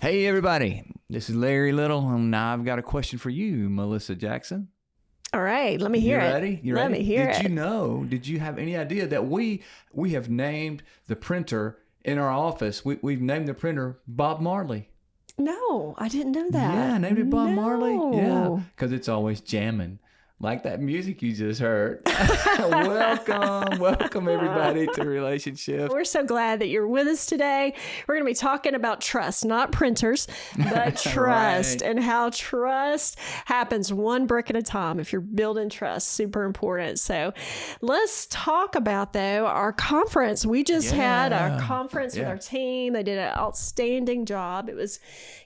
Hey, everybody. This is Larry Little, and now I've got a question for you, Melissa Jackson. All right, let me hear it. Ready? You Let ready? me hear it. Did you have any idea that we have named the printer in our office? We've named the printer Bob Marley. No, I didn't know that. Yeah, named it Bob Marley. Yeah, No. because it's always jamming. Like that music you just heard. Welcome everybody to RelationShifts. We're so glad that you're with us today. We're going to be talking about trust, not printers, but trust and how trust happens one brick at a time. If you're building trust, super important. So let's talk about, though, our conference. We just had our conference with our team. They did an outstanding job. It was,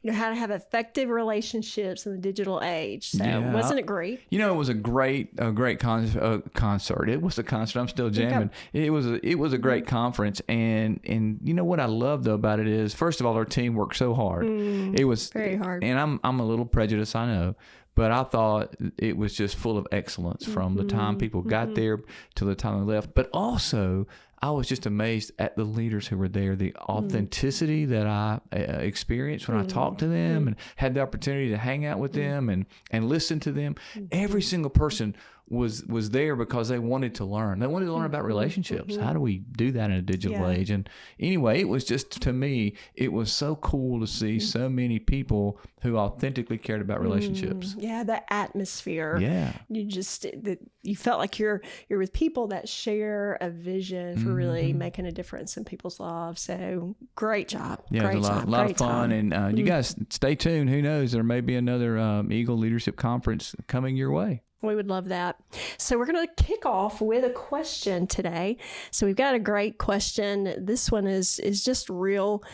how to have effective relationships in the digital age. So wasn't it great? It was a great concert. It was a concert. I'm still jamming. It was a great conference, and you know what I love though about it is, first of all, our team worked so hard. It was very hard, and I'm a little prejudiced, I know, but I thought it was just full of excellence from the time people got there to the time they left. But also, I was just amazed at the leaders who were there, the authenticity that I experienced when I talked to them and had the opportunity to hang out with them and listen to them. Every single person was there because they wanted to learn. They wanted to learn about relationships. How do we do that in a digital age? And anyway, it was just, to me, it was so cool to see so many people who authentically cared about relationships. Yeah, the atmosphere. Yeah. You felt like you're with people that share a vision for really making a difference in people's lives. So great job. Yeah, great it was a lot of fun. And you guys stay tuned. Who knows? There may be another Eagle Leadership Conference coming your way. We would love that. So we're going to kick off with a question today. So we've got a great question. This one is just real.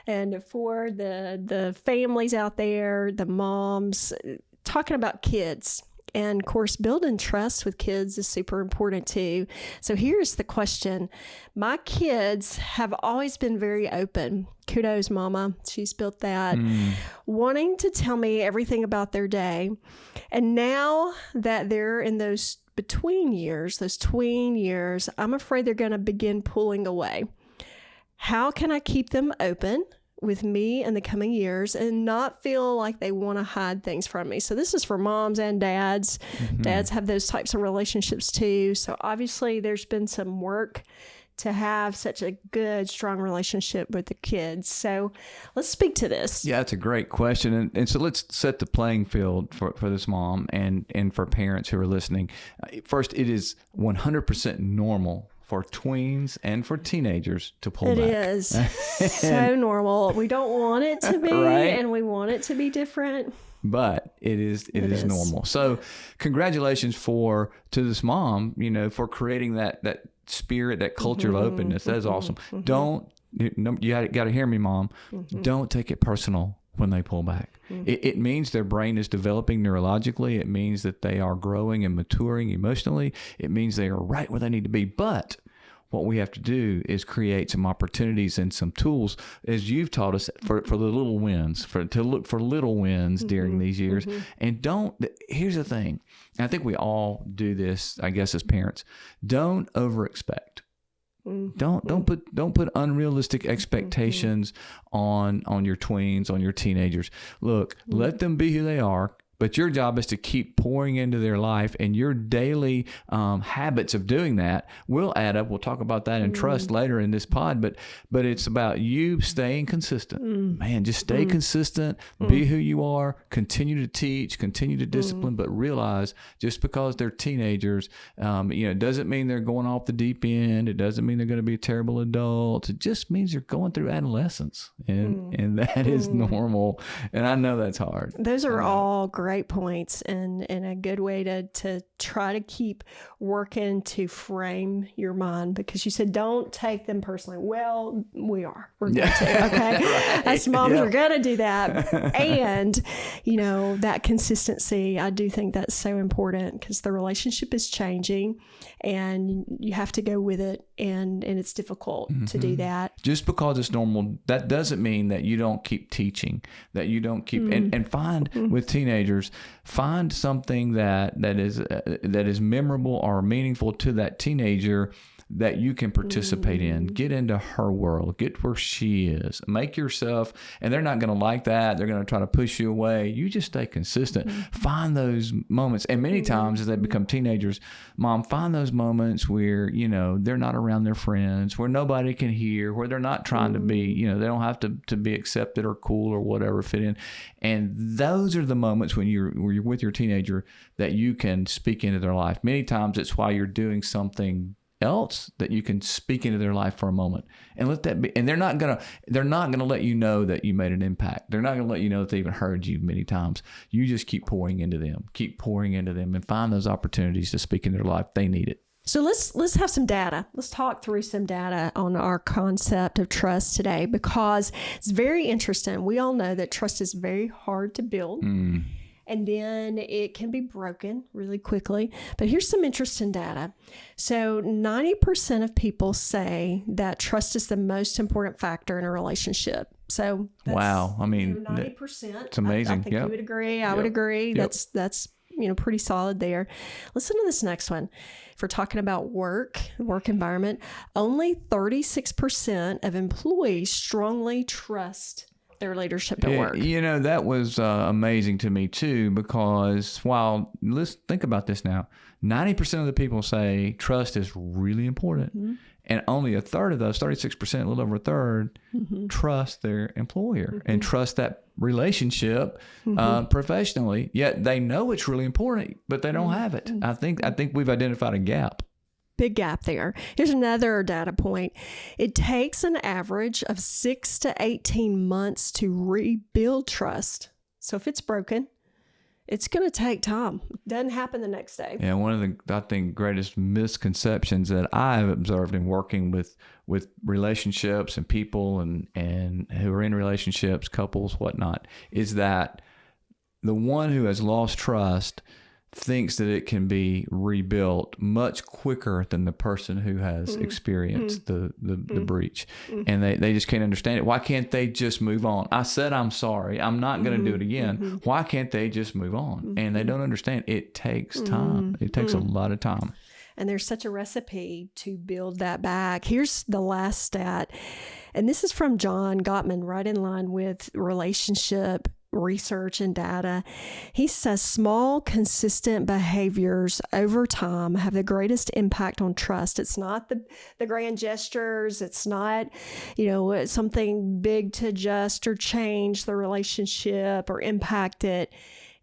And for the families out there, the moms, talking about kids. And of course, building trust with kids is super important too. So here's the question. My kids have always been very open. Kudos, Mama. She's built that. Wanting to tell me everything about their day. And now that they're in those between years, those tween years, I'm afraid they're going to begin pulling away. How can I keep them open with me in the coming years and not feel like they want to hide things from me? So this is for moms and dads. Dads have those types of relationships too. So obviously there's been some work to have such a good, strong relationship with the kids. So let's speak to this. Yeah, that's a great question. And so let's set the playing field for this mom and for parents who are listening. First, it is 100% normal for tweens and for teenagers to pull back. It is so normal. We don't want it to be, and we want it to be different. But it is normal. So congratulations to this mom, for creating that spirit, that culture of openness. That is awesome. You got to hear me, Mom. Don't take it personal when they pull back. It means their brain is developing neurologically. It means that they are growing and maturing emotionally. It means they are right where they need to be. But what we have to do is create some opportunities and some tools, as you've taught us, for the little wins, to look for little wins during these years. And here's the thing. I think we all do this, I guess, as parents. Don't over-expect. Don't put unrealistic expectations on your tweens, on your teenagers. Look, let them be who they are. But your job is to keep pouring into their life, and your daily habits of doing that will add up. We'll talk about that in trust later in this pod, but it's about you staying consistent. Man, just stay consistent, be who you are, continue to teach, continue to discipline, but realize just because they're teenagers, it doesn't mean they're going off the deep end. It doesn't mean they're going to be a terrible adult. It just means they're going through adolescence, and that is normal. And I know that's hard. Those are all great points, and a good way to try to keep working to frame your mind, because you said don't take them personally. Well, we're going to, okay? As moms, we're going to do that. And, that consistency, I do think that's so important, because the relationship is changing and you have to go with it, and it's difficult to do that. Just because it's normal, that doesn't mean that you don't keep teaching, that you don't keep, and find with teenagers, find something that is memorable or meaningful to that teenager that you can participate in. Get into her world. Get where she is. Make yourself, and they're not going to like that. They're going to try to push you away. You just stay consistent. Find those moments. And many times as they become teenagers, Mom, find those moments where, they're not around their friends, where nobody can hear, where they're not trying to be, they don't have to be accepted or cool or whatever, fit in. And those are the moments when you're with your teenager that you can speak into their life. Many times it's while you're doing something else that you can speak into their life for a moment and let that be. And they're not gonna let you know that you made an impact. They're not gonna let you know that they even heard you many times. You just keep pouring into them, and find those opportunities to speak into their life. They need it. So let's have some data. Let's talk through some data on our concept of trust today, because it's very interesting. We all know that trust is very hard to build. And then it can be broken really quickly. But here's some interesting data. So 90% of people say that trust is the most important factor in a relationship. So that's, wow. I mean, 90%. It's amazing. I think you would agree. I would agree. That's pretty solid there. Listen to this next one. If we're talking about work environment, only 36% of employees strongly trust their leadership at work. That was amazing to me too, because let's think about this now. 90% of the people say trust is really important. And only a third of those, 36%, a little over a third, trust their employer and trust that relationship professionally. Yet they know it's really important, but they don't have it. I think we've identified a gap. Big gap there. Here's another data point. It takes an average of 6 to 18 months to rebuild trust. So if it's broken, it's going to take time. It doesn't happen the next day. Yeah, one of the, I think, greatest misconceptions that I've observed in working with relationships and people and who are in relationships, couples, whatnot, is that the one who has lost trust thinks that it can be rebuilt much quicker than the person who has experienced the breach. And they just can't understand it. Why can't they just move on? I said, I'm sorry. I'm not going to do it again. Why can't they just move on? And they don't understand. It takes time. It takes a lot of time. And there's such a recipe to build that back. Here's the last stat. And this is from John Gottman, right in line with relationship research and data. He says small, consistent behaviors over time have the greatest impact on trust. It's not the grand gestures. It's not, something big to adjust or change the relationship or impact it.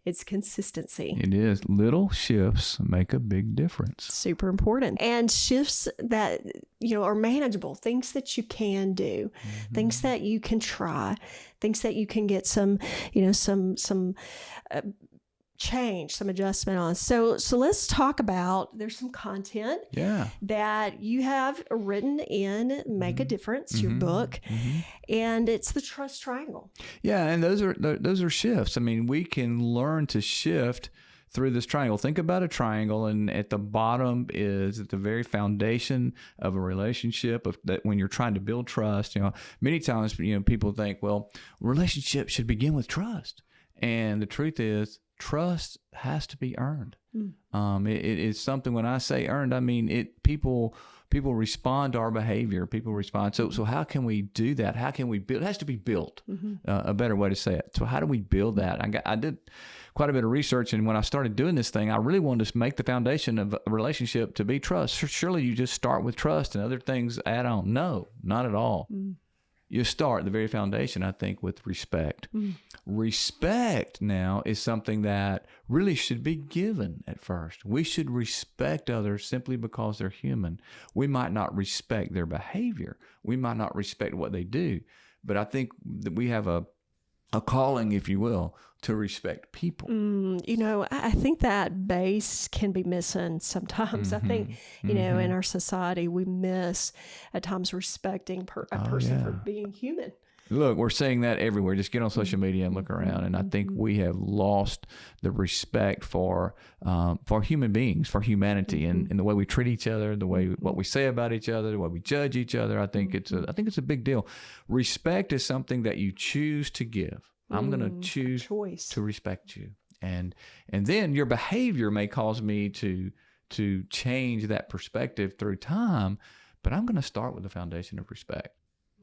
It's consistency. It is. Little shifts make a big difference. Super important. And shifts that, are manageable, things that you can do, things that you can try, things that you can get some change, some adjustment on. So let's talk about, there's some content that you have written in Make a Difference, your book, and it's the trust triangle. Yeah, and those are shifts. I mean, we can learn to shift through this triangle. Think about a triangle, and at the bottom is at the very foundation of a relationship that when you're trying to build trust, many times, people think, well, relationships should begin with trust. And the truth is, trust has to be earned. It's something, when I say earned, I mean people respond to our behavior. People respond. So how can we do that? How can we build? It has to be built. A better way to say it. So how do we build that? I did quite a bit of research, and when I started doing this thing, I really wanted to make the foundation of a relationship to be trust. Surely you just start with trust and other things add on. No, not at all. You start the very foundation, I think, with respect. Respect now is something that really should be given at first. We should respect others simply because they're human. We might not respect their behavior. We might not respect what they do. But I think that we have a calling, if you will, to respect people. I think that base can be missing sometimes. I think, in our society, we miss at times respecting a person for being human. Look, we're seeing that everywhere. Just get on social media and look around. And I think we have lost the respect for human beings, for humanity, and the way we treat each other, what we say about each other, the way we judge each other. I think it's a big deal. Respect is something that you choose to give. I'm going to choose to respect you. And then your behavior may cause me to change that perspective through time, but I'm going to start with the foundation of respect.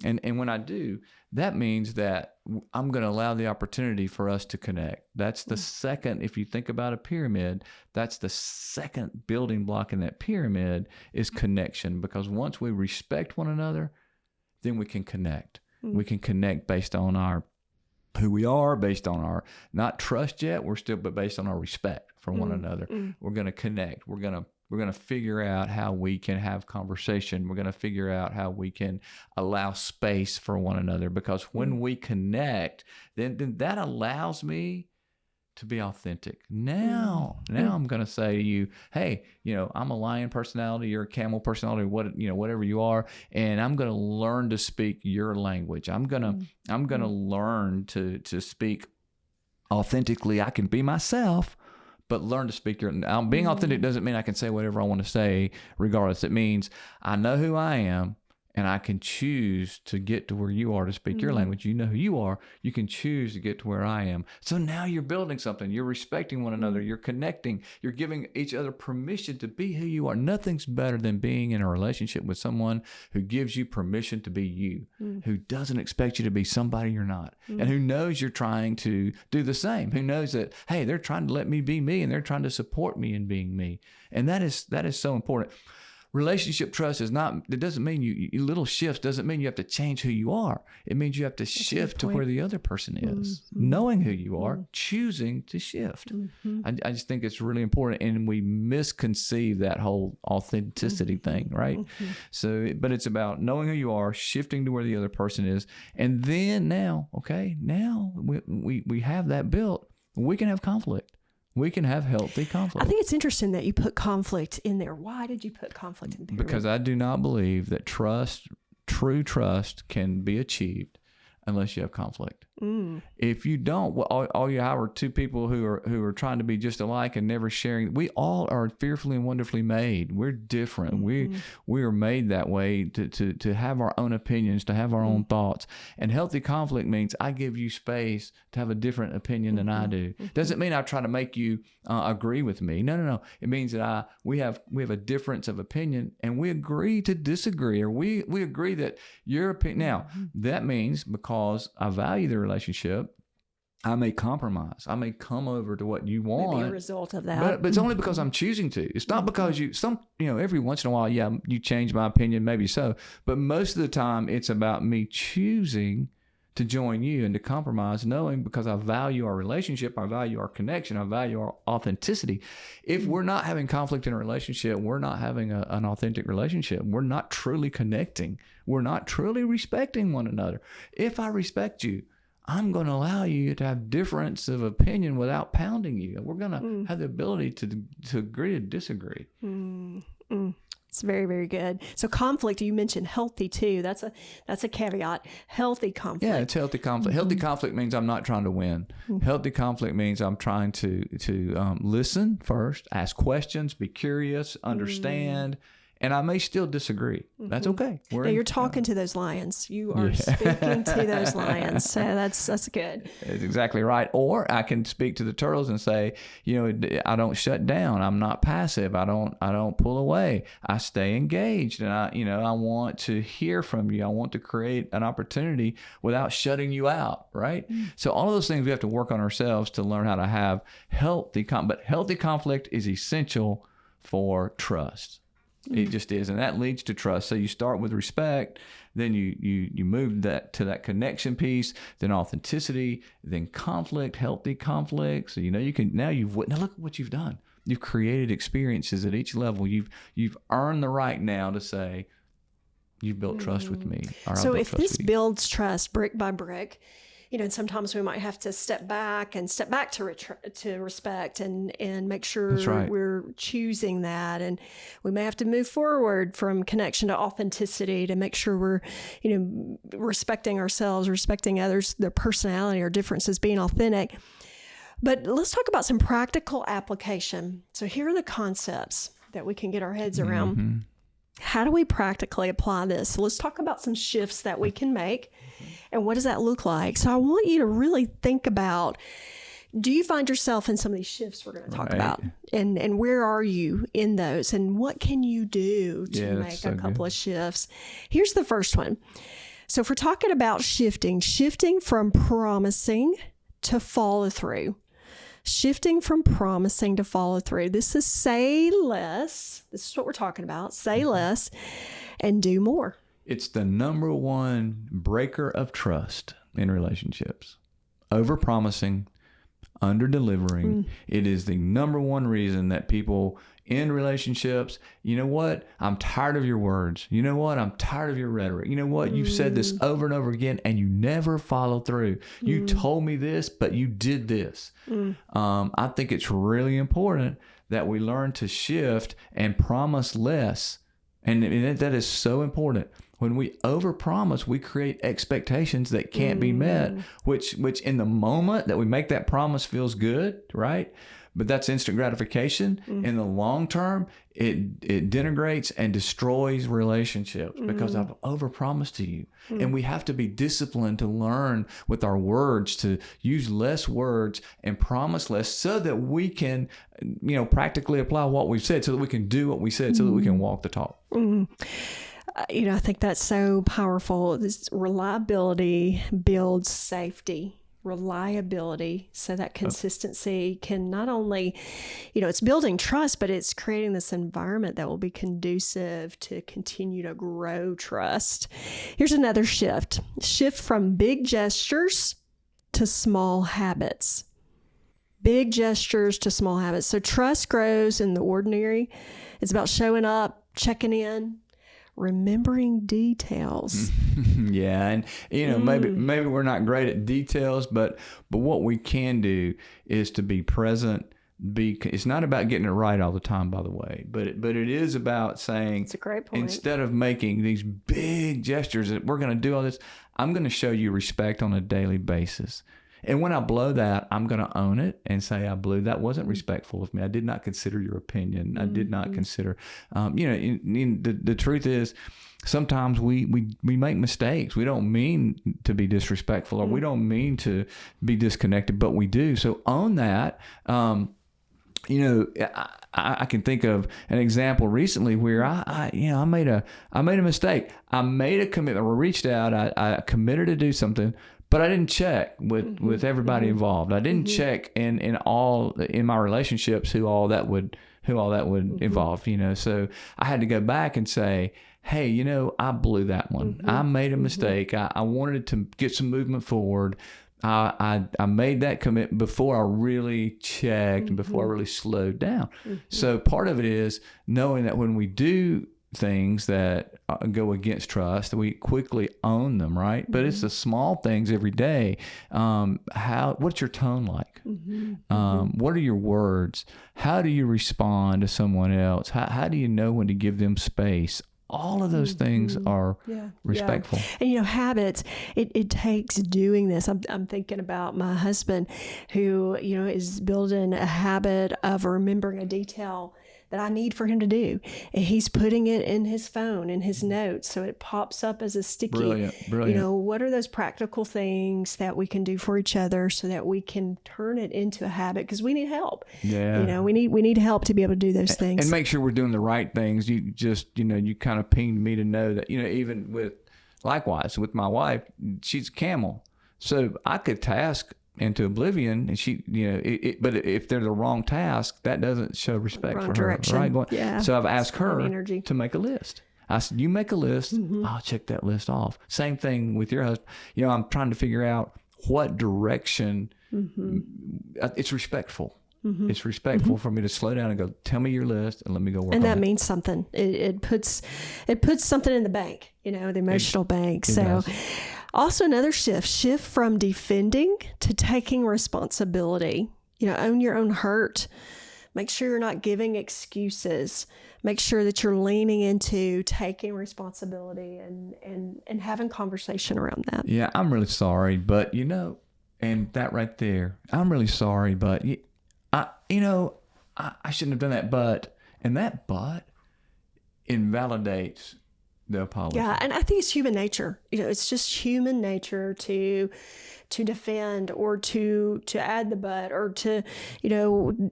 And when I do, that means that I'm going to allow the opportunity for us to connect. That's the second, if you think about a pyramid, that's the second building block in that pyramid is connection. Because once we respect one another, then we can connect. We can connect based on who we are, based on our, not trust yet, but based on our respect for one another. We're going to connect. We're going to figure out how we can have conversation. We're going to figure out how we can allow space for one another, because when we connect, then that allows me to be authentic. Now I'm going to say to you, hey, I'm a lion personality, you're a camel personality, whatever you are, and I'm going to learn to speak your language. I'm going to learn to speak authentically. I can be myself, but learn to speak your. Being authentic doesn't mean I can say whatever I want to say, regardless. It means I know who I am, and I can choose to get to where you are to speak your language. You know who you are. You can choose to get to where I am. So now you're building something. You're respecting one another. You're connecting. You're giving each other permission to be who you are. Nothing's better than being in a relationship with someone who gives you permission to be you, who doesn't expect you to be somebody you're not, and who knows you're trying to do the same, who knows that, hey, they're trying to let me be me, and they're trying to support me in being me. And that is so important. Relationship trust it doesn't mean you little shifts doesn't mean you have to change who you are. It means you have to shift to where the other person is, knowing who you are, choosing to shift. I just think it's really important, and we misconceive that whole authenticity thing, right? So, but it's about knowing who you are, shifting to where the other person is, and then now we have that built. We can have conflict. We can have healthy conflict. I think it's interesting that you put conflict in there. Why did you put conflict in the pyramid? Because I do not believe that true trust can be achieved unless you have conflict. If you don't, all you have are two people who are trying to be just alike and never sharing. We all are fearfully and wonderfully made. We're different. We are made that way to have our own opinions, to have our own thoughts. And healthy conflict means I give you space to have a different opinion than I do. Doesn't mean I try to make you agree with me. No. It means that we have a difference of opinion, and we agree to disagree, or we agree that your opinion. Now that means, because I value the relationship, I may compromise. I may come over to what you want. Maybe a result of that. But it's only because I'm choosing to. It's not because every once in a while, you change my opinion, maybe so. But most of the time, it's about me choosing to join you and to compromise, knowing, because I value our relationship, I value our connection, I value our authenticity. If we're not having conflict in a relationship, we're not having an authentic relationship. We're not truly connecting. We're not truly respecting one another. If I respect you, I'm going to allow you to have difference of opinion without pounding you. We're going to have the ability to agree to disagree. It's very, very good. So conflict, you mentioned healthy too. That's a caveat. Healthy conflict. Yeah, it's healthy conflict. Healthy conflict means I'm not trying to win. Healthy conflict means I'm trying to listen first, ask questions, be curious, understand. And I may still disagree. That's okay. Now you're talking to those lions. You are speaking to those lions. So that's good. That's exactly right. Or I can speak to the turtles and say, I don't shut down. I'm not passive. I don't pull away. I stay engaged, and I want to hear from you. I want to create an opportunity without shutting you out. Right. So all of those things we have to work on ourselves to learn how to have healthy but healthy conflict is essential for trust. It just is, and that leads to trust. So you start with respect, then you move that to that connection piece, then authenticity, then conflict, healthy conflict. So you can now look at what you've done. You've created experiences at each level. You've earned the right now to say, you've built trust with me. So if this builds trust brick by brick, and sometimes we might have to step back to respect and make sure we're choosing that. And we may have to move forward from connection to authenticity to make sure we're, respecting ourselves, respecting others, their personality, our differences, being authentic. But let's talk about some practical application. So here are the concepts that we can get our heads around. How do we practically apply this? So let's talk about some shifts that we can make. And what does that look like? So I want you to really think about, Do you find yourself in some of these shifts we're going to talk about? And where are you in those? And what can you do to make a couple of shifts? Here's the first one. So if we're talking about shifting from promising to follow through. Shifting from promising to follow through. This is say less. This is what we're talking about. Say less and do more. It's the number one breaker of trust in relationships. Over-promising, under-delivering. It is the number one reason that people in relationships, you know what? I'm tired of your words. You know what? I'm tired of your rhetoric. You know what? You've said this over and over again and you never follow through. You told me this, but you did this. I think it's really important that we learn to shift and promise less. And that is so important. When we overpromise, we create expectations that can't be met, which in the moment that we make that promise feels good, right? But that's instant gratification. In the long term, it denigrates and destroys relationships because I've overpromised to you. And we have to be disciplined to learn with our words to use less words and promise less so that we can, practically apply what we've said, so that we can do what we said, so that we can walk the talk. I think that's so powerful. This reliability builds safety. Reliability, so that consistency can not only, it's building trust, but it's creating this environment that will be conducive to continue to grow trust. Here's another shift from big gestures to small habits. Big gestures to small habits. So trust grows in the ordinary. It's about showing up, checking in, remembering details. Yeah, and maybe we're not great at details, but what we can do is to be present. It's not about getting it right all the time, by the way, but it is about saying, it's a great point. Instead of making these big gestures that we're going to do all this, I'm going to show you respect on a daily basis. And when I blow that, I'm going to own it and say, I blew. That wasn't respectful of me. I did not consider your opinion. I did not consider, the truth is, sometimes we make mistakes. We don't mean to be disrespectful, or we don't mean to be disconnected, but we do. So own that. I can think of an example recently where I made a mistake. I made a commitment, or reached out. I committed to do something, but I didn't check with everybody involved. I didn't check in my relationships who all that would involve. So I had to go back and say, hey, I blew that one. I made a mistake. I wanted to get some movement forward. I made that commitment before I really checked and before I really slowed down. So part of it is knowing that when we do things that go against trust, we quickly own them, right? But it's the small things every day. What's your tone like? What are your words? How do you respond to someone else? How do you know when to give them space? All of those things are respectful. Yeah. And, habits, it takes doing this. I'm thinking about my husband who, is building a habit of remembering a detail that I need for him to do. And he's putting it in his phone, in his notes, so it pops up as a sticky. Brilliant. What are those practical things that we can do for each other so that we can turn it into a habit? Because we need help. Yeah. We need help to be able to do those things. And make sure we're doing the right things. You just, you kind of pinged me to know that, even likewise with my wife, she's a camel. So I could task into oblivion, and she, but if they're the wrong task, that doesn't show respect wrong for direction. her, right? Yeah. So I've asked her to make a list. I said, you make a list, I'll check that list off. Same thing with your husband. I'm trying to figure out what direction. It's respectful. It's respectful for me to slow down and go, tell me your list and let me go work on it. And that means something. It puts something in the bank, the emotional bank. So does. Also another shift from defending to taking responsibility. Own your own hurt. Make sure you're not giving excuses. Make sure that you're leaning into taking responsibility and having conversation around that. Yeah, I'm really sorry, but and that right there, I'm really sorry, but I shouldn't have done that, and that but invalidates the apology. Yeah, and I think it's human nature. It's just human nature to defend or to add the but, or to,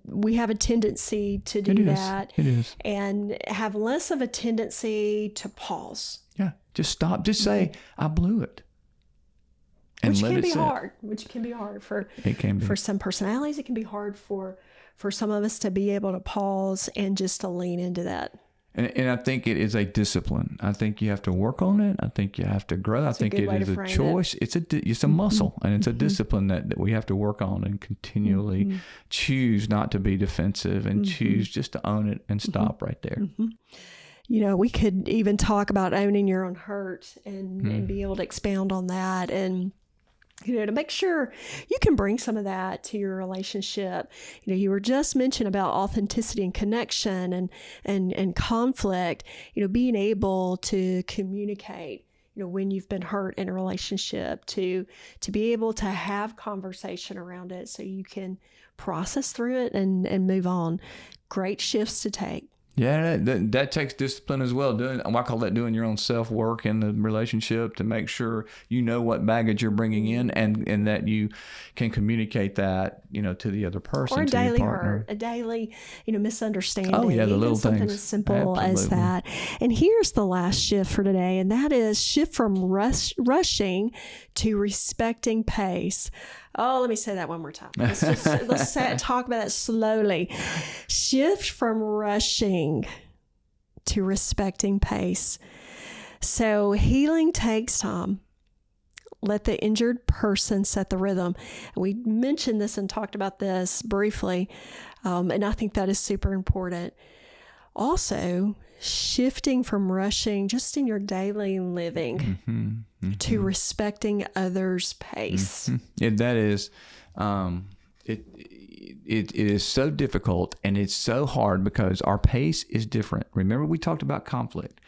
we have a tendency to do that. It is. And have less of a tendency to pause. Yeah, just stop. Just say, I blew it. And which can be sit. hard. Which can be hard for some personalities. It can be hard for some of us to be able to pause and just to lean into that. And I think it is a discipline. I think you have to work on it. I think you have to grow. I think it is a choice. It's a muscle, and it's a discipline that we have to work on and continually choose not to be defensive and choose just to own it and stop right there. We could even talk about owning your own hurt and be able to expound on that, and to make sure you can bring some of that to your relationship. You were just mentioning about authenticity and connection and conflict, being able to communicate, when you've been hurt in a relationship, to be able to have conversation around it so you can process through it and move on. Great shifts to take. Yeah, that takes discipline as well. I call that doing your own self-work in the relationship to make sure you know what baggage you're bringing in and that you can communicate that, to the other person, or a to daily your partner. hurt, a daily, misunderstanding. Oh, yeah, the little something things. as simple Absolutely. as that. And here's the last shift for today, and that is shift from rushing to respecting pace. Oh, let me say that one more time. Let's talk about that slowly. Shift from rushing to respecting pace. So healing takes time. Let the injured person set the rhythm. We mentioned this and talked about this briefly, and I think that is super important. Also, shifting from rushing just in your daily living to respecting others' pace. That is, it is so difficult and it's so hard because our pace is different. Remember, we talked about conflict.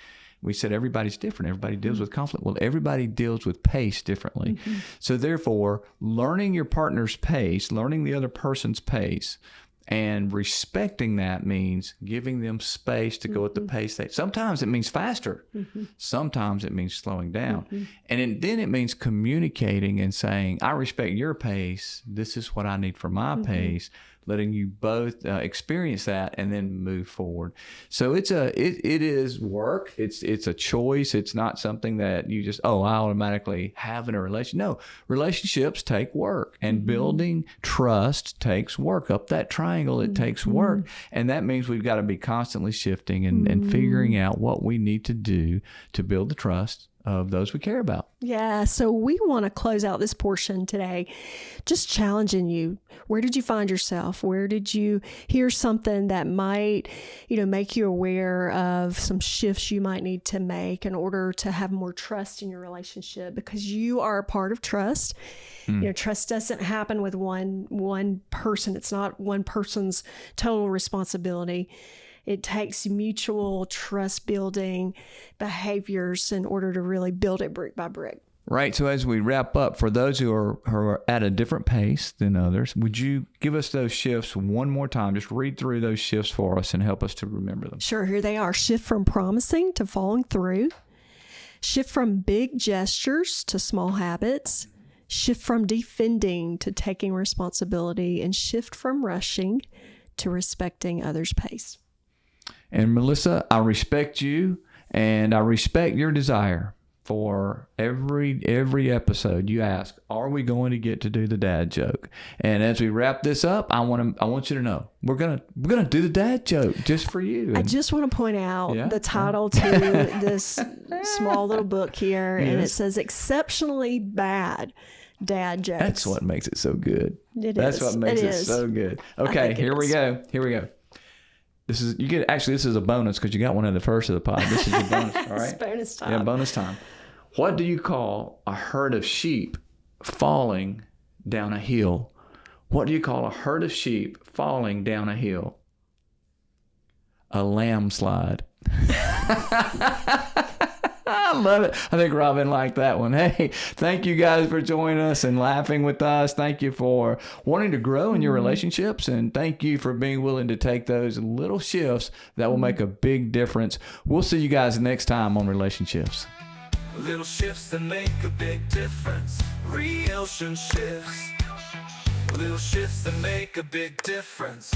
We said everybody's different. Everybody deals with conflict. Well, everybody deals with pace differently. So therefore, learning your partner's pace, learning the other person's pace, and respecting that means giving them space to go at the pace sometimes it means faster. Sometimes it means slowing down. And then it means communicating and saying, I respect your pace. This is what I need for my pace. Letting you both experience that and then move forward. So it is work. It's a choice. It's not something that you just, I automatically have in a relation. No, relationships take work, and building trust takes work. Up that triangle, it takes work. And that means we've got to be constantly shifting and figuring out what we need to do to build the trust of those we care about. Yeah. So we want to close out this portion today, just challenging you. Where did you find yourself? Where did you hear something that might, make you aware of some shifts you might need to make in order to have more trust in your relationship? Because you are a part of trust. Trust doesn't happen with one person. It's not one person's total responsibility. It takes mutual trust building behaviors in order to really build it brick by brick. Right. So as we wrap up, for those who are at a different pace than others, would you give us those shifts one more time? Just read through those shifts for us and help us to remember them. Sure. Here they are. Shift from promising to following through. Shift from big gestures to small habits. Shift from defending to taking responsibility. And shift from rushing to respecting others' pace. And Melissa, I respect you, and I respect your desire for every episode you ask, are we going to get to do the dad joke? And as we wrap this up, I want you to know we're gonna do the dad joke just for you. I just want to point out the title to this small little book here, and it says "Exceptionally Bad Dad Jokes." That's what makes it so good. That's what makes it so good. Okay, here we go. This is a bonus because you got one in the first of the pod. This is a bonus, all right? It's bonus time. Yeah, bonus time. What do you call a herd of sheep falling down a hill? What do you call a herd of sheep falling down a hill? A landslide. I love it. I think Robin liked that one. Hey, thank you guys for joining us and laughing with us. Thank you for wanting to grow in your relationships, and thank you for being willing to take those little shifts that will make a big difference. We'll see you guys next time on Relationships. Little shifts that make a big difference. RelationShifts. Little shifts that make a big difference.